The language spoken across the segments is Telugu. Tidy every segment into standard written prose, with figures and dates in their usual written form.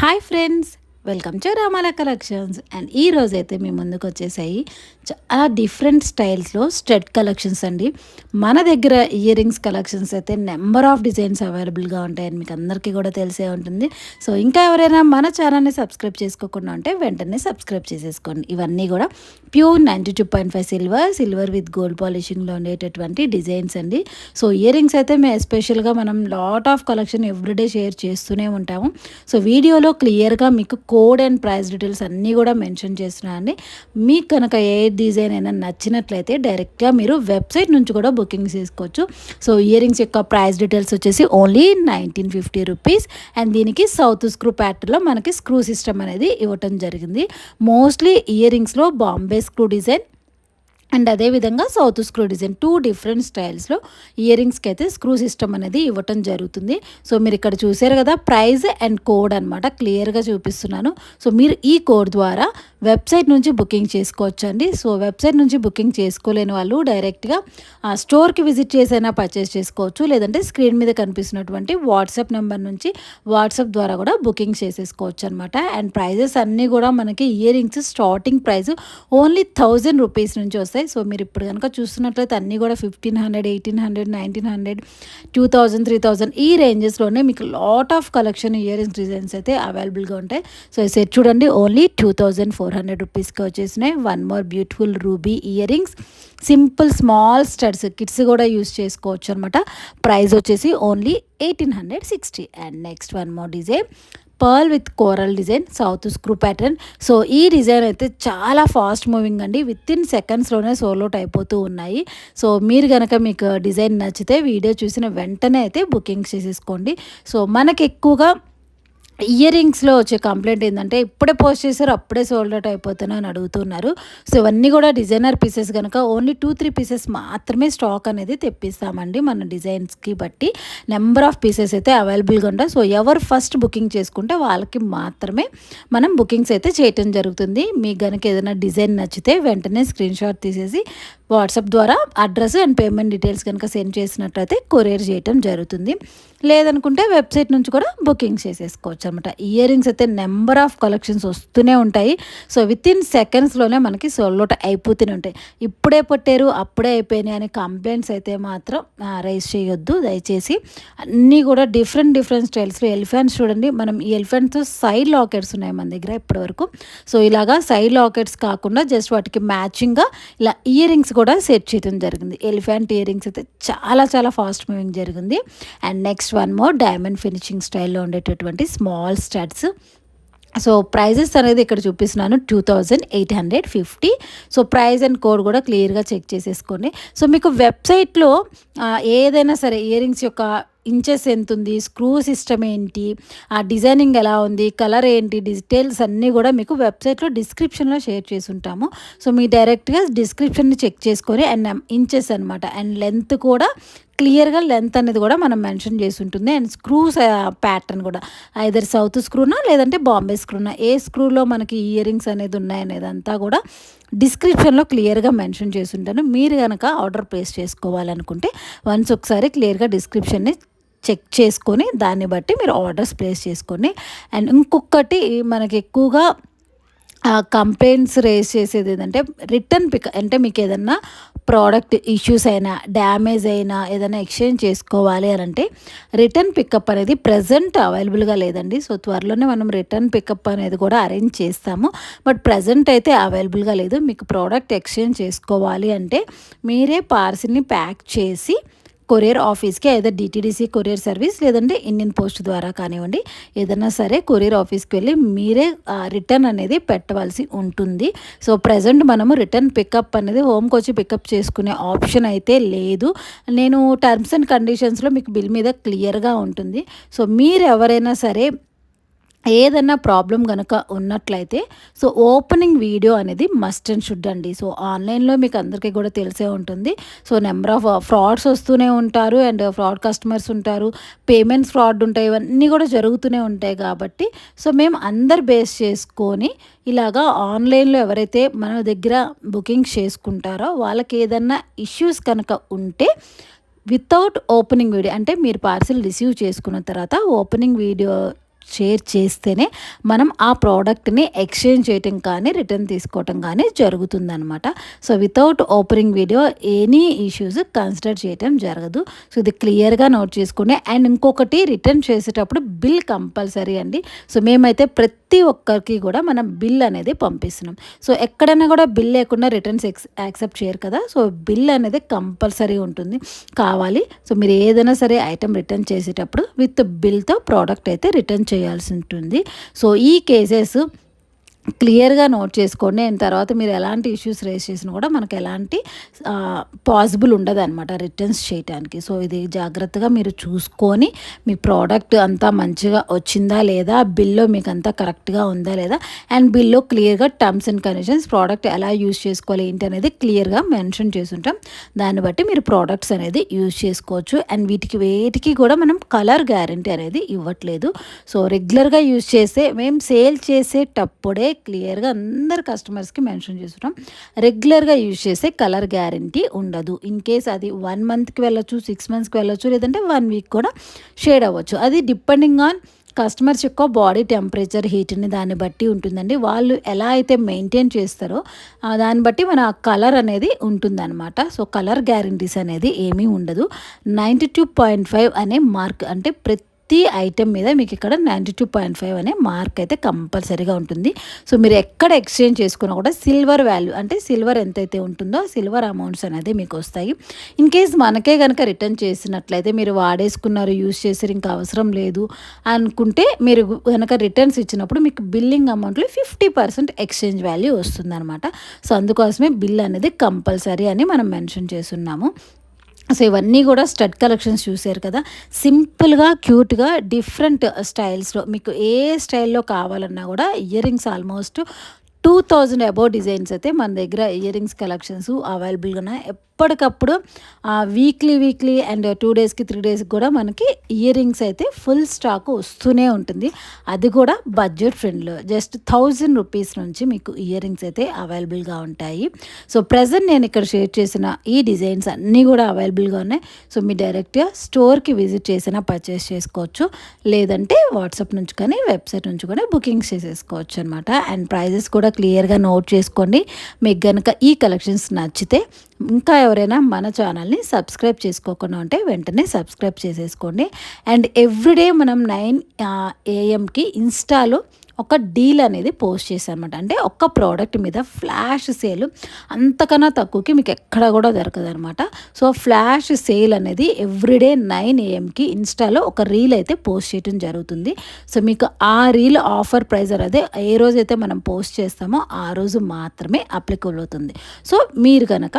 Hi friends, welcome to Ramala collections. And ఈ రోజైతే మీ ముందుకు వచ్చేసాయి చాలా డిఫరెంట్ స్టైల్స్లో స్టడ్ కలెక్షన్స్ అండి. మన దగ్గర ఇయర్ రింగ్స్ కలెక్షన్స్ అయితే నెంబర్ ఆఫ్ డిజైన్స్ అవైలబుల్గా ఉంటాయని మీకు అందరికీ కూడా తెలిసే ఉంటుంది. సో ఇంకా ఎవరైనా మన ఛానల్ని సబ్స్క్రైబ్ చేసుకోకుండా ఉంటే వెంటనే సబ్స్క్రైబ్ చేసేసుకోండి. ఇవన్నీ కూడా ప్యూర్ 92.5 సిల్వర్ విత్ గోల్డ్ పాలిషింగ్లో ఉండేటటువంటి డిజైన్స్ అండి. సో ఇయర్ రింగ్స్ అయితే మేము ఎస్పెషల్గా మనం lot of collection everyday share చేస్తూనే ఉంటాము. సో వీడియోలో క్లియర్గా మీకు కోడ్ అండ్ ప్రైస్ డీటెయిల్స్ అన్నీ కూడా మెన్షన్ చేస్తున్నానండి. మీకు కనుక ఏ డిజైన్ అయినా నచ్చినట్లయితే డైరెక్ట్గా మీరు వెబ్సైట్ నుంచి కూడా బుకింగ్ చేసుకోవచ్చు. సో ఇయర్ రింగ్స్ యొక్క ప్రైస్ డీటెయిల్స్ వచ్చేసి ఓన్లీ 1950 రూపీస్. అండ్ దీనికి సౌత్ స్క్రూ ప్యాటర్న్లో మనకి స్క్రూ సిస్టమ్ అనేది ఇవ్వటం జరిగింది. మోస్ట్లీ ఇయర్ రింగ్స్లో బాంబే స్క్రూ డిజైన్ అండ్ అదేవిధంగా సౌత్ స్క్రూ డిజైన్ 2 డిఫరెంట్ స్టైల్స్లో ఇయర్ రింగ్స్కి అయితే స్క్రూ సిస్టమ్ అనేది ఇవ్వటం జరుగుతుంది. సో మీరు ఇక్కడ చూసారు కదా, ప్రైజ్ అండ్ కోడ్ అనమాట క్లియర్గా చూపిస్తున్నాను. సో మీరు ఈ కోడ్ ద్వారా వెబ్సైట్ నుంచి బుకింగ్ చేసుకోవచ్చు అండి. సో వెబ్సైట్ నుంచి బుకింగ్ చేసుకోలేని వాళ్ళు డైరెక్ట్గా స్టోర్కి విజిట్ చేసైనా పర్చేస్ చేసుకోవచ్చు, లేదంటే స్క్రీన్ మీద కనిపిస్తున్నటువంటి వాట్సాప్ నెంబర్ నుంచి వాట్సాప్ ద్వారా కూడా బుకింగ్ చేసేసుకోవచ్చు అనమాట. అండ్ ప్రైజెస్ అన్నీ కూడా మనకి ear rings starting price only 1000 rupees నుంచి వస్తాయి. సో మీరు ఇప్పుడు కనుక చూస్తున్నట్లయితే అన్నీ కూడా 1500, 1800, 1900, 2000, 3000 ఈ రేంజెస్లోనే మీకు lot of collection ear rings designs అయితే అవైలబుల్గా ఉంటాయి. సో ఈ సెట్ చూడండి, ఓన్లీ 2400 రూపీస్కి వచ్చేసినాయి. One more beautiful ruby ear rings, simple small studs, kids కూడా యూస్ చేసుకోవచ్చు అనమాట. ప్రైస్ వచ్చేసి only 1860. And next one more design, pearl with coral design, south screw pattern. So ఈ డిజైన్ అయితే చాలా ఫాస్ట్ మూవింగ్ అండి, విత్ ఇన్ సెకండ్స్లోనే సోల్ అవుట్ అయిపోతూ ఉన్నాయి. సో మీరు కనుక మీకు డిజైన్ నచ్చితే వీడియో చూసిన వెంటనే అయితే బుకింగ్ చేసేసుకోండి. సో మనకి ఎక్కువగా ఇయర్ రింగ్స్లో వచ్చే కంప్లైంట్ ఏంటంటే ఇప్పుడే పోస్ట్ చేశారు అప్పుడే సోల్డ్ అవుట్ అయిపోతున్నా అని అడుగుతున్నారు. సో ఇవన్నీ కూడా డిజైనర్ పీసెస్ కనుక ఓన్లీ 2-3 పీసెస్ మాత్రమే స్టాక్ అనేది తెప్పిస్తామండి. మన డిజైన్స్కి బట్టి నెంబర్ ఆఫ్ పీసెస్ అయితే అవైలబుల్గా ఉంటాయి. సో ఎవరు ఫస్ట్ బుకింగ్ చేసుకుంటే వాళ్ళకి మాత్రమే మనం బుకింగ్స్ అయితే చేయటం జరుగుతుంది. మీకు కనుక ఏదైనా డిజైన్ నచ్చితే వెంటనే స్క్రీన్ షాట్ తీసేసి వాట్సాప్ ద్వారా అడ్రస్ అండ్ పేమెంట్ డీటెయిల్స్ కనుక సెండ్ చేసినట్లయితే కొరియర్ చేయటం జరుగుతుంది. లేదనుకుంటే వెబ్సైట్ నుంచి కూడా బుకింగ్ చేసేసుకోవచ్చు అనమాట. ఇయర్ రింగ్స్ అయితే నెంబర్ ఆఫ్ కలెక్షన్స్ వస్తూనే ఉంటాయి. సో విత్ ఇన్ సెకండ్స్లోనే మనకి సోల్డ్ అవుట్ అయిపోతూనే ఉంటాయి. ఇప్పుడే పట్టారు అప్పుడే అయిపోయినాయి అనే కంప్లైంట్స్ అయితే మాత్రం రైజ్ చేయొద్దు దయచేసి. అన్నీ కూడా డిఫరెంట్ స్టైల్స్లో ఎలిఫెంట్స్ చూడండి, మనం ఈ ఎలిఫెంట్స్ సైడ్ లాకెట్స్ ఉన్నాయి మన దగ్గర ఇప్పటివరకు. సో ఇలాగా సైడ్ లాకెట్స్ కాకుండా జస్ట్ వాటికి మ్యాచింగ్గా ఇలా ఇయర్ రింగ్స్ కూడా సెట్ చేయడం జరిగింది. ఎలిఫెంట్ ఇయర్ రింగ్స్ అయితే చాలా ఫాస్ట్ మూవింగ్ జరిగింది. And next one more diamond finishing స్టైల్లో ఉండేటటువంటి స్మాల్ స్టడ్స్. సో ప్రైజెస్ అనేది ఇక్కడ చూపిస్తున్నాను, 2850. సో ప్రైస్ అండ్ కోడ్ కూడా క్లియర్గా చెక్ చేసేసుకోండి. సో మీకు వెబ్సైట్లో ఏదైనా సరే ఇయర్ రింగ్స్ యొక్క ఇంచెస్ ఎంత ఉంది, స్క్రూ సిస్టమ్ ఏంటి, ఆ డిజైనింగ్ ఎలా ఉంది, కలర్ ఏంటి, డీటెయిల్స్ అన్నీ కూడా మీకు వెబ్సైట్లో డిస్క్రిప్షన్లో షేర్ చేసి ఉంటాము. సో మీ డైరెక్ట్గా డిస్క్రిప్షన్ని చెక్ చేసుకొని అండ్ ఇంచెస్ అనమాట, అండ్ లెంత్ కూడా క్లియర్గా లెంత్ అనేది కూడా మనం మెన్షన్ చేసి ఉంటుంది. అండ్ స్క్రూస్ ప్యాటర్న్ కూడా ఐదర్ సౌత్ స్క్రూనా లేదంటే బాంబే స్క్రూనా, ఏ స్క్రూలో మనకి ఇయర్ రింగ్స్ అనేది ఉన్నాయనేది అంతా కూడా డిస్క్రిప్షన్లో క్లియర్గా మెన్షన్ చేసి ఉంటాను. మీరు కనుక ఆర్డర్ ప్లేస్ చేసుకోవాలనుకుంటే వన్స్ ఒకసారి క్లియర్గా డిస్క్రిప్షన్ని చెక్ చేసుకొని దాన్ని బట్టి మీరు ఆర్డర్స్ ప్లేస్ చేసుకోండి. అండ్ ఇంకొకటి మనకి ఎక్కువగా కంప్లైంట్స్ రేస్ చేసేది ఏంటంటే రిటర్న్ పిక్, అంటే మీకు ఏదన్నా ప్రోడక్ట్ ఇష్యూస్ అయినా డ్యామేజ్ అయినా ఏదైనా ఎక్స్చేంజ్ చేసుకోవాలి అని అంటే రిటర్న్ పికప్ అనేది ప్రజెంట్ అవైలబుల్గా లేదండి. సో త్వరలోనే మనం రిటర్న్ పికప్ అనేది కూడా అరేంజ్ చేస్తాము, బట్ ప్రజెంట్ అయితే అవైలబుల్గా లేదు. మీకు ప్రోడక్ట్ ఎక్స్చేంజ్ చేసుకోవాలి అంటే మీరే పార్సిల్ని ప్యాక్ చేసి కొరియర్ ఆఫీస్కి ఏదో డిటీడీసీ కొరియర్ సర్వీస్ లేదంటే ఇండియన్ పోస్ట్ ద్వారా కానివ్వండి, ఏదైనా సరే కొరియర్ ఆఫీస్కి వెళ్ళి మీరే రిటర్న్ అనేది పెట్టవలసి ఉంటుంది. సో ప్రజెంట్ మనము రిటర్న్ పికప్ అనేది హోమ్కి వచ్చి పికప్ చేసుకునే ఆప్షన్ అయితే లేదు. నేను టర్మ్స్ అండ్ కండిషన్స్లో మీకు బిల్ మీద క్లియర్గా ఉంటుంది. సో మీరు ఎవరైనా సరే ఏదన్నా ప్రాబ్లం కనుక ఉన్నట్లయితే సో ఓపెనింగ్ వీడియో అనేది మస్ట్ అండ్ షుడ్ అండి. సో ఆన్లైన్లో మీకు అందరికీ కూడా తెలిసే ఉంటుంది. సో నెంబర్ ఆఫ్ ఫ్రాడ్స్ వస్తూనే ఉంటారు అండ్ ఫ్రాడ్ కస్టమర్స్ ఉంటారు, పేమెంట్స్ ఫ్రాడ్ ఉంటాయి, ఇవన్నీ కూడా జరుగుతూనే ఉంటాయి. కాబట్టి సో మేము అందరు బేస్ చేసుకొని ఇలాగా ఆన్లైన్లో ఎవరైతే మన దగ్గర బుకింగ్ చేసుకుంటారో వాళ్ళకి ఏదన్నా ఇష్యూస్ కనుక ఉంటే వితౌట్ ఓపెనింగ్ వీడియో, అంటే మీరు పార్సిల్ రిసీవ్ చేసుకున్న తర్వాత ఓపెనింగ్ వీడియో షేర్ చేస్తేనే మనం ఆ ప్రోడక్ట్ని ఎక్స్చేంజ్ చేయటం కానీ రిటర్న్ తీసుకోవటం కానీ జరుగుతుందనమాట. So without opening video any issues consider చేయటం జరగదు. సో ఇది క్లియర్గా నోట్ చేసుకోండి. అండ్ ఇంకొకటి, రిటర్న్ చేసేటప్పుడు బిల్ కంపల్సరీ అండి. సో మేమైతే ప్రతి ఒక్కరికి కూడా మనం బిల్ అనేది పంపిస్తున్నాం. సో ఎక్కడైనా కూడా బిల్ లేకుండా రిటర్న్స్ యాక్సెప్ట్ చేయరు కదా. సో బిల్ అనేది కంపల్సరీ ఉంటుంది, కావాలి. సో మీరు ఏదైనా సరే ఐటెం రిటర్న్ చేసేటప్పుడు విత్ బిల్తో ప్రోడక్ట్ అయితే రిటర్న్ చేయాల్సి ఉంటుంది. సో ఈ కేసెస్ క్లియర్గా నోట్ చేసుకోండి. అండ్ తర్వాత మీరు ఎలాంటి ఇష్యూస్ రేస్ చేసినా కూడా మనకు ఎలాంటి పాసిబుల్ ఉండదు అనమాట రిటర్న్స్ చేయడానికి. సో ఇది జాగ్రత్తగా మీరు చూసుకొని మీ ప్రోడక్ట్ అంతా మంచిగా వచ్చిందా లేదా, బిల్లో మీకు అంతా కరెక్ట్గా ఉందా లేదా, అండ్ బిల్లో క్లియర్గా టర్మ్స్ అండ్ కండిషన్స్, ప్రోడక్ట్ ఎలా యూజ్ చేసుకోవాలి ఏంటి అనేది క్లియర్గా మెన్షన్ చేసి ఉంటాం. దాన్ని బట్టి మీరు ప్రోడక్ట్స్ అనేది యూజ్ చేసుకోవచ్చు. అండ్ వేటికి కూడా మనం కలర్ గ్యారంటీ అనేది ఇవ్వట్లేదు. సో రెగ్యులర్గా యూజ్ చేస్తే, మేము సేల్ చేసేటప్పుడే క్లియర్గా అందరు కస్టమర్స్కి మెన్షన్ చేస్తున్నాం, రెగ్యులర్గా యూజ్ చేసే కలర్ గ్యారంటీ ఉండదు. ఇన్ కేస్ అది 1 మంత్కి వెళ్ళొచ్చు, 6 మంత్స్కి వెళ్ళొచ్చు, లేదంటే 1 వీక్ కూడా షేడ్ అవ్వచ్చు. అది డిపెండింగ్ ఆన్ కస్టమర్స్ యొక్క బాడీ టెంపరేచర్, హీట్ని దాన్ని బట్టి ఉంటుందండి. వాళ్ళు ఎలా అయితే మెయింటైన్ చేస్తారో దాన్ని బట్టి మన కలర్ అనేది ఉంటుందన్నమాట. సో కలర్ గ్యారంటీస్ అనేది ఏమీ ఉండదు. 92.5 అనే మార్క్, అంటే ప్రతి ఐటెం మీద మీకు ఇక్కడ 92.5 అనే మార్క్ అయితే కంపల్సరీగా ఉంటుంది. సో మీరు ఎక్కడ ఎక్స్చేంజ్ చేసుకున్నా కూడా సిల్వర్ వాల్యూ, అంటే సిల్వర్ ఎంతైతే ఉంటుందో సిల్వర్ అమౌంట్స్ అనేది మీకు వస్తాయి. ఇన్ కేస్ మనకే కనుక రిటర్న్ చేసినట్లయితే, మీరు వాడేసుకున్నారు, యూజ్ చేసారు, ఇంకా అవసరం లేదు అనుకుంటే, మీరు కనుక రిటర్న్స్ ఇచ్చినప్పుడు మీకు బిల్లింగ్ అమౌంట్లో 50% ఎక్స్చేంజ్ వాల్యూ వస్తుందన్నమాట. సో అందుకోసమే బిల్ అనేది కంపల్సరీ అని మనం మెన్షన్ చేస్తున్నాము. సో ఇవన్నీ కూడా స్టడ్ కలెక్షన్స్ చూసారు కదా, సింపుల్గా క్యూట్గా డిఫరెంట్ స్టైల్స్లో, మీకు ఏ స్టైల్లో కావాలన్నా కూడా ear rings almost 2000 above designs అయితే మన దగ్గర ఇయర్ రింగ్స్ కలెక్షన్స్ అవైలబుల్గా ఉన్నాయి. ఎప్పటికప్పుడు వీక్లీ అండ్ 2 డేస్కి 3 డేస్కి కూడా మనకి ఇయర్ రింగ్స్ అయితే ఫుల్ స్టాక్ వస్తూనే ఉంటుంది. అది కూడా బడ్జెట్ ఫ్రెండ్లో జస్ట్ 1000 రూపీస్ నుంచి మీకు ఇయర్ రింగ్స్ అయితే అవైలబుల్గా ఉంటాయి. సో ప్రజెంట్ నేను ఇక్కడ షేర్ చేసిన ఈ డిజైన్స్ అన్నీ కూడా అవైలబుల్గా ఉన్నాయి. సో మీ డైరెక్ట్గా స్టోర్కి విజిట్ చేసినా పర్చేస్ చేసుకోవచ్చు, లేదంటే వాట్సాప్ నుంచి కానీ వెబ్సైట్ నుంచి కూడా బుకింగ్స్ చేసేసుకోవచ్చు అనమాట. అండ్ ప్రైజెస్ కూడా క్లియర్గా నోట్ చేసుకోండి. మీకు కనుక ఈ కలెక్షన్స్ నచ్చితే, ఇంకా ఎవరైనా మన ఛానల్ని సబ్స్క్రైబ్ చేసుకోకుండా ఉంటే వెంటనే సబ్స్క్రైబ్ చేసేసుకోండి. అండ్ ఎవ్రీడే మనం 9 AM ఇన్స్టాలో ఒక డీల్ అనేది పోస్ట్ చేశాను అనమాట. అంటే ఒక్క ప్రోడక్ట్ మీద ఫ్లాష్ సేల్, అంతకన్నా తక్కువకి మీకు ఎక్కడ కూడా దొరకదు అనమాట. సో ఫ్లాష్ సేల్ అనేది ఎవ్రీడే 9 AM ఇన్స్టాలో ఒక రీల్ అయితే పోస్ట్ చేయడం జరుగుతుంది. సో మీకు ఆ రీల్ ఆఫర్ ప్రైస్ అనేది ఏ రోజైతే మనం పోస్ట్ చేస్తామో ఆ రోజు మాత్రమే అప్లికబుల్ అవుతుంది. సో మీరు కనుక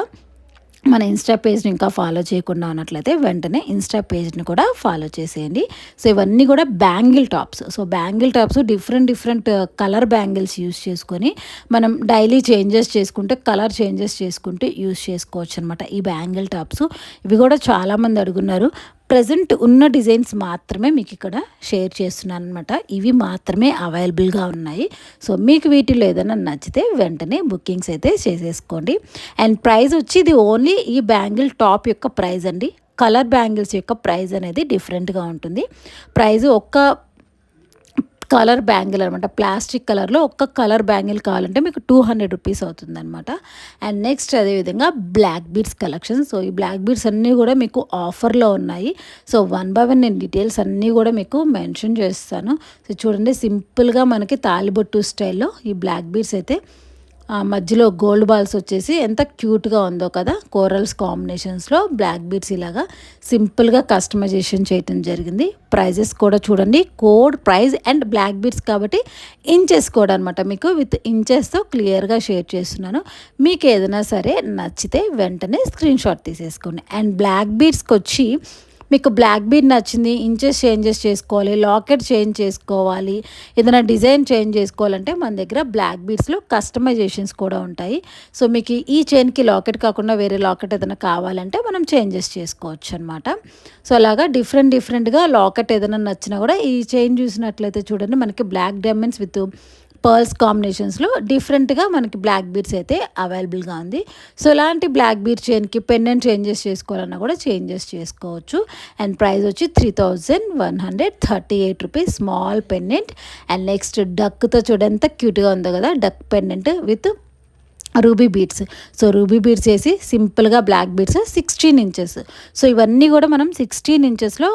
మన ఇన్స్టా పేజ్ని ఇంకా ఫాలో చేయకుండా ఉన్నట్లయితే వెంటనే ఇన్స్టా పేజ్ని కూడా ఫాలో చేసేయండి. సో ఇవన్నీ కూడా bangle tops. So bangle tops different colour bangles use చేసుకొని మనం డైలీ చేంజెస్ చేసుకుంటే, కలర్ చేంజెస్ చేసుకుంటే యూస్ చేసుకోవచ్చు అనమాట ఈ బ్యాంగిల్ టాప్స్. ఇవి కూడా చాలామంది అడుగున్నారు. ప్రజెంట్ ఉన్న డిజైన్స్ మాత్రమే మీకు ఇక్కడ షేర్ చేస్తున్నాను అనమాట. ఇవి మాత్రమే అవైలబుల్గా ఉన్నాయి. సో మీకు వీటిలో ఏదైనా నచ్చితే వెంటనే బుకింగ్స్ అయితే చేసేసుకోండి. అండ్ ప్రైస్ వచ్చి ఇది ఓన్లీ ఈ బ్యాంగిల్ టాప్ యొక్క ప్రైస్ అండి. కలర్ బ్యాంగిల్స్ యొక్క ప్రైస్ అనేది డిఫరెంట్గా ఉంటుంది. ప్రైస్ ఒక్క కలర్ బ్యాంగిల్ అనమాట, ప్లాస్టిక్ కలర్లో ఒక్క కలర్ బ్యాంగిల్ కావాలంటే మీకు 200 రూపీస్ అవుతుందన్నమాట. అండ్ నెక్స్ట్ అదేవిధంగా బ్లాక్ బీడ్స్ కలెక్షన్. సో ఈ బ్లాక్ బీడ్స్ అన్నీ కూడా మీకు ఆఫర్లో ఉన్నాయి. సో 1 by 1 నేను డీటెయిల్స్ అన్నీ కూడా మీకు మెన్షన్ చేస్తాను. సో చూడండి, సింపుల్గా మనకి తాలిబొట్టు స్టైల్లో ఈ బ్లాక్ బీడ్స్ అయితే మధ్యలో గోల్డ్ బాల్స్ వచ్చేసి ఎంత క్యూట్గా ఉందో కదా, కోరల్స్ కాంబినేషన్స్లో బ్లాక్ బీడ్స్ ఇలాగా సింపుల్గా కస్టమైజేషన్ చేయటం జరిగింది. ప్రైజెస్ కూడా చూడండి, code price and black beads కాబట్టి ఇంచెస్ కోడ్ అనమాట, మీకు విత్ ఇంచెస్తో క్లియర్గా షేర్ చేస్తున్నాను. మీకు ఏదైనా సరే నచ్చితే వెంటనే స్క్రీన్ షాట్ తీసేసుకోండి. అండ్ బ్లాక్ బీడ్స్కి వచ్చి మీకు బ్లాక్ బీడ్ నచ్చింది, ఇంచెస్ చేంజెస్ చేసుకోవాలి, లాకెట్ చేంజ్ చేసుకోవాలి, ఏదైనా డిజైన్ చేంజ్ చేసుకోవాలంటే మన దగ్గర బ్లాక్ బీడ్స్లో కస్టమైజేషన్స్ కూడా ఉంటాయి. సో మీకు ఈ చైన్కి లాకెట్ కాకుండా వేరే లాకెట్ ఏదైనా కావాలంటే మనం చేంజెస్ చేసుకోవచ్చు అనమాట. సో అలాగా డిఫరెంట్గా లాకెట్ ఏదైనా నచ్చినా కూడా ఈ చైన్ చూసినట్లయితే చూడండి, మనకి బ్లాక్ డైమండ్స్ విత్ పర్ల్స్ కాంబినేషన్స్లో డిఫరెంట్గా మనకి బ్లాక్ బీడ్స్ అయితే అవైలబుల్గా ఉంది. సో ఇలాంటి బ్లాక్ బీడ్ చైన్కి పెండెంట్ చేంజెస్ చేసుకోవాలన్నా కూడా చేంజెస్ చేసుకోవచ్చు. అండ్ ప్రైస్ వచ్చి 3138 rupees small pendant. And next డక్తో చూడ ఎంత క్యూట్గా ఉందో కదా, duck pendant with ruby beads. So ruby beads వేసి సింపుల్గా బ్లాక్ బీడ్స్ 16 ఇంచెస్. సో ఇవన్నీ కూడా మనం 16 ఇంచెస్లో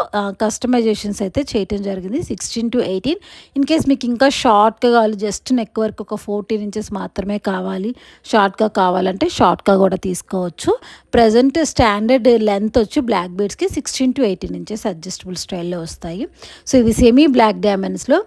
కస్టమైజేషన్స్ అయితే చేయటం జరిగింది. 16 to 18. ఇన్ కేస్ మీకు ఇంకా షార్ట్గా కావాలి, జస్ట్ నెక్ వరకు ఒక 14 ఇంచెస్ మాత్రమే కావాలి, షార్ట్గా కావాలంటే షార్ట్గా కూడా తీసుకోవచ్చు. ప్రజెంట్ స్టాండర్డ్ లెంత్ వచ్చి బ్లాక్ బీడ్స్కి 16 to 18 ఇంచెస్ అడ్జస్టబుల్ స్టైల్లో వస్తాయి. సో ఇవి సెమీ బ్లాక్ డైమండ్స్లో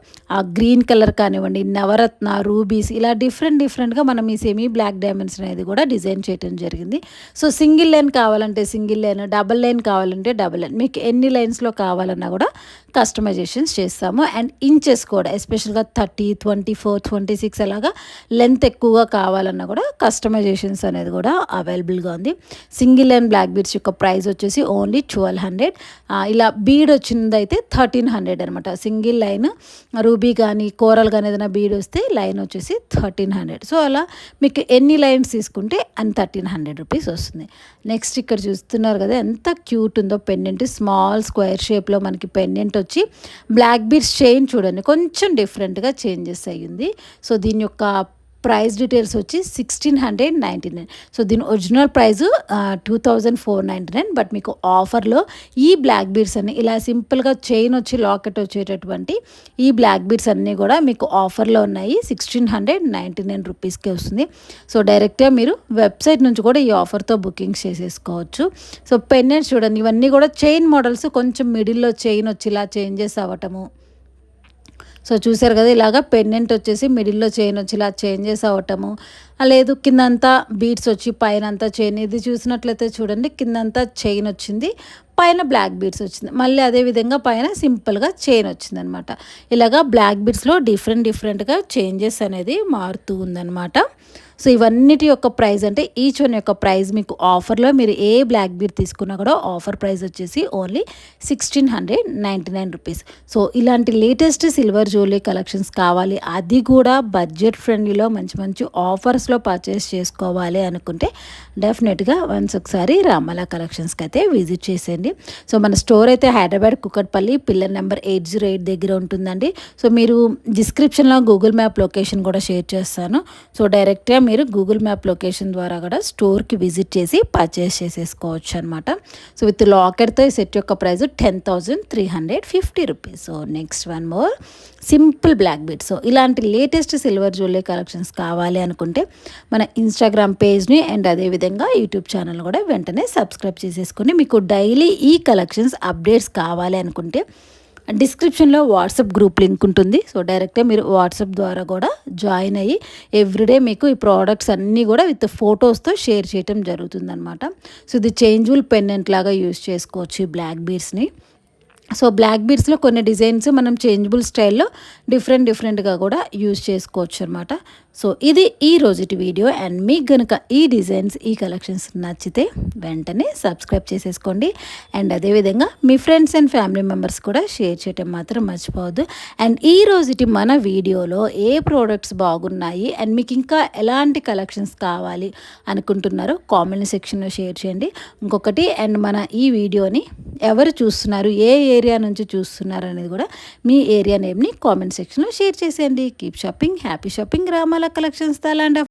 గ్రీన్ కలర్ కానివ్వండి, నవరత్న, రూబీస్, ఇలా డిఫరెంట్గా మనం ఈ సెమీ బ్లాక్ డైమండ్స్ అనేది కూడా డిజైన్ చేయడం జరిగింది. సో సింగిల్ లైన్ కావాలంటే సింగిల్ లైన్, డబల్ లైన్ కావాలంటే డబల్ లైన్, మీకు ఎన్ని లైన్స్లో కావాలన్నా కూడా కస్టమైజేషన్స్ చేస్తాము. అండ్ ఇంచెస్ కూడా ఎస్పెషల్గా 30, 24, 26 అలాగా లెంత్ ఎక్కువగా కావాలన్నా కూడా కస్టమైజేషన్స్ అనేది కూడా అవైలబుల్గా ఉంది. సింగిల్ లైన్ బ్లాక్ బీడ్స్ యొక్క ప్రైస్ వచ్చేసి ఓన్లీ 1200. ఇలా బీడ్ వచ్చిందైతే 1300 అనమాట. సింగిల్ లైన్ రూబీ కానీ కోరల్ కానీ ఏదైనా బీడ్ వస్తే లైన్ వచ్చేసి 1300. సో అలా మీకు ఎన్ని లైన్స్ తీసుకుంటే అండ్ 1300 రూపీస్ వస్తుంది. నెక్స్ట్ ఇక్కడ చూస్తున్నారు కదా ఎంత క్యూట్ ఉందో పెండెంట్, స్మాల్ స్క్వేర్ షేప్లో మనకి పెండెంట్ వచ్చి బ్లాక్ బీడ్స్ చైన్ చూడండి కొంచెం డిఫరెంట్గా చేంజెస్ అయ్యింది. సో దీని యొక్క ప్రైస్ డీటెయిల్స్ వచ్చి 1699. సో దీని ఒరిజినల్ ప్రైస్ 2499. బట్ మీకు ఆఫర్లో ఈ బ్లాక్ బీడ్స్ అన్ని ఇలా సింపుల్గా చైన్ వచ్చి లాకెట్ వచ్చేటటువంటి ఈ బ్లాక్ బీడ్స్ అన్నీ కూడా మీకు ఆఫర్లో ఉన్నాయి. 1699 రూపీస్కే వస్తుంది. సో డైరెక్ట్గా మీరు వెబ్సైట్ నుంచి కూడా ఈ ఆఫర్తో బుకింగ్స్ చేసేసుకోవచ్చు. సో పెండెంట్స్ చూడండి, ఇవన్నీ కూడా చైన్ మోడల్స్, కొంచెం మిడిల్లో చైన్ వచ్చి ఇలా చేంజెస్ అవ్వటము. సో చూసారు కదా, ఇలాగా పెండెంట్ వచ్చేసి మిడిల్లో చైన్ వచ్చి ఇలా చేంజెస్ అవ్వటము, లేదు కిందంతా బీడ్స్ వచ్చి పైన అంతా చైన్. ఇది చూసినట్లయితే చూడండి, కిందంతా చైన్ వచ్చింది, పైన బ్లాక్ బీడ్స్ వచ్చింది, మళ్ళీ అదేవిధంగా పైన సింపుల్గా చైన్ వచ్చింది అనమాట. ఇలాగా బ్లాక్ బీడ్స్లో డిఫరెంట్గా చేంజెస్ అనేది మారుతూ ఉందన్నమాట. సో ఇవన్నిటి యొక్క ప్రైస్ అంటే ఈచ్ వన్ యొక్క ప్రైస్ మీకు ఆఫర్లో మీరు ఏ బ్లాక్ బీడ్ తీసుకున్నా కూడా ఆఫర్ ప్రైస్ వచ్చేసి ఓన్లీ 1699 రూపీస్. సో ఇలాంటి లేటెస్ట్ సిల్వర్ జ్యువెలరీ కలెక్షన్స్ కావాలి, అది కూడా బడ్జెట్ ఫ్రెండ్లీలో మంచి ఆఫర్స్లో పర్చేస్ చేసుకోవాలి అనుకుంటే డెఫినెట్గా వన్స్ ఒకసారి రామలా కలెక్షన్స్కి అయితే విజిట్ చేసేయండి. సో మన స్టోర్ అయితే హైదరాబాద్ కుకట్పల్లి పిల్లర్ నెంబర్ 808 దగ్గర ఉంటుందండి. సో మీరు డిస్క్రిప్షన్లో గూగుల్ మ్యాప్ లొకేషన్ కూడా షేర్ చేస్తాను. సో డైరెక్ట్గా మీరు గూగుల్ మ్యాప్ లొకేషన్ ద్వారా కూడా స్టోర్కి విజిట్ చేసి పర్చేస్ చేసేసుకోవచ్చు అనమాట. సో విత్ లాకెట్తో ఈ సెట్ యొక్క price 10,350 rupees. So next one more simple black bead. So ఇలాంటి లేటెస్ట్ సిల్వర్ జ్యువెలరీ కలెక్షన్స్ కావాలి అనుకుంటే మన ఇన్స్టాగ్రామ్ పేజ్ని అండ్ అదేవిధంగా యూట్యూబ్ ఛానల్ కూడా వెంటనే సబ్స్క్రైబ్ చేసేసుకొని మీకు డైలీ ఈ కలెక్షన్స్ అప్డేట్స్ కావాలి అనుకుంటే డిస్క్రిప్షన్లో వాట్సాప్ గ్రూప్ లింక్ ఉంటుంది. సో డైరెక్ట్గా మీరు వాట్సాప్ ద్వారా కూడా జాయిన్ అయ్యి ఎవ్రీడే మీకు ఈ ప్రోడక్ట్స్ అన్నీ కూడా విత్ ఫొటోస్తో షేర్ చేయటం జరుగుతుందన్నమాట. సో ఇది చేంజబుల్ పెండెంట్ లాగా యూస్ చేసుకోవచ్చు ఈ బ్లాక్ బీడ్స్ని. సో బ్లాక్ బీడ్స్లో కొన్ని డిజైన్స్ మనం చేంజబుల్ స్టైల్లో డిఫరెంట్గా కూడా యూజ్ చేసుకోవచ్చు అనమాట. సో ఇది ఈ రోజుటి వీడియో. అండ్ మీకు కనుక ఈ డిజైన్స్ ఈ కలెక్షన్స్ నచ్చితే వెంటనే సబ్స్క్రైబ్ చేసేసుకోండి. అండ్ అదేవిధంగా మీ ఫ్రెండ్స్ అండ్ ఫ్యామిలీ మెంబర్స్ కూడా షేర్ చేయటం మాత్రం మర్చిపోవద్దు. అండ్ ఈ రోజుటి మన వీడియోలో ఏ ప్రోడక్ట్స్ బాగున్నాయి అండ్ మీకు ఇంకా ఎలాంటి కలెక్షన్స్ కావాలి అనుకుంటున్నారో కామెంట్ సెక్షన్లో షేర్ చేయండి. ఇంకొకటి, అండ్ మన ఈ వీడియోని ఎవరు చూస్తున్నారు, ఏ ఏరియా నుంచి చూస్తున్నారు అనేది కూడా మీ ఏరియా నేమ్ని కామెంట్ సెక్షన్లో షేర్ చేసేయండి. Keep shopping, happy shopping, Ramala collections, the land of